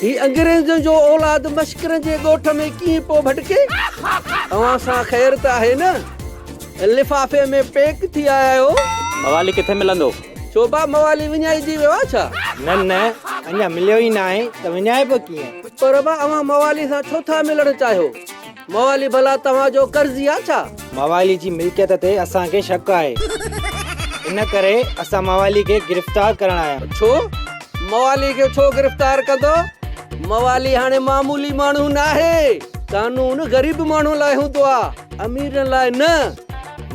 ही अंग्रेज़नि जो औलाद मश्करनि जे ॻोठ में कीअं पोइ भटके? अवां सां ख़ैर त आहे न? लिफ़ाफ़े में पैक थी आया आहियो। मवाली किथे मिलंदो? छो बा मवाली विञाइजी वियो आहे छा? न अञा मिलियो ई न आहे त विञाइबो कीअं? पर बा अवां मवाली सां छो था मिलण चाहियो? मवाली भला तव्हांजो कर्ज़ी आहे छा? मवाली जी मिल्कियत ते असांखे शक आहे, इन करे असां मवाली खे गिरफ़्तार करण आया। छो मवाली खे छो गिरफ़्तार कंदो? मवाली हाणे मामूली माण्हू न आहे, कानून ग़रीब माण्हू लाइ हूंदो आहे, अमीरनि लाइ न।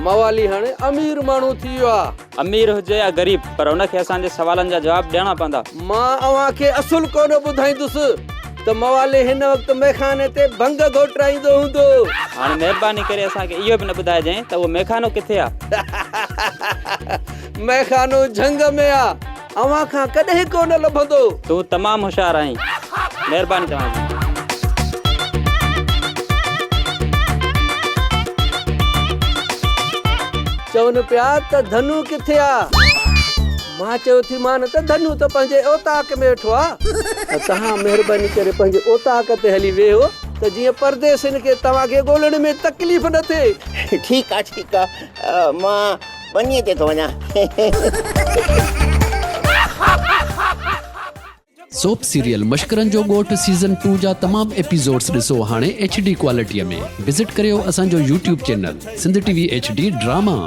मवाली हाणे अमीर माण्हू थी वियो आहे। अमीर हुजे या गरीब, पर उनखे असांजे सवालनि जा जवाब ॾियणा पवंदा। मां अव्हां खे असुल कोन ॿुधाईंदुसि त मवाली हिन वक़्तु मैखाने ते भंग घोटाईंदो हूंदो। हाणे महिरबानी करे असांखे इहो बि न ॿुधाइजांइ त उहो मैखानो किथे आहे। मैखानो झंग में आहे, अव्हां खां कॾहिं कोन लभंदो। तूं तमामु होशियारु आहीं, महिरबानी तव्हांजी। चवनि पिया त धनु किथे आहे? मां चयो थी मान त धनु त पंहिंजे ओताक में वेठो आहे। तव्हां महिरबानी करे पंहिंजे ओताक ते हली वेहो त जीअं परदेसिन खे तव्हांखे ॻोल्हण में तकलीफ़ न थिए। ठीक आहे मां वञे ते थो वञा। सोप सीरियल मश्करनि जो ॻोठ सीज़न 2 जा तमामु एपिसोड्स ॾिसो हाणे HD क्वालिटीअ में। विज़िट करियो असांजो YouTube channel Sindh TV HD drama.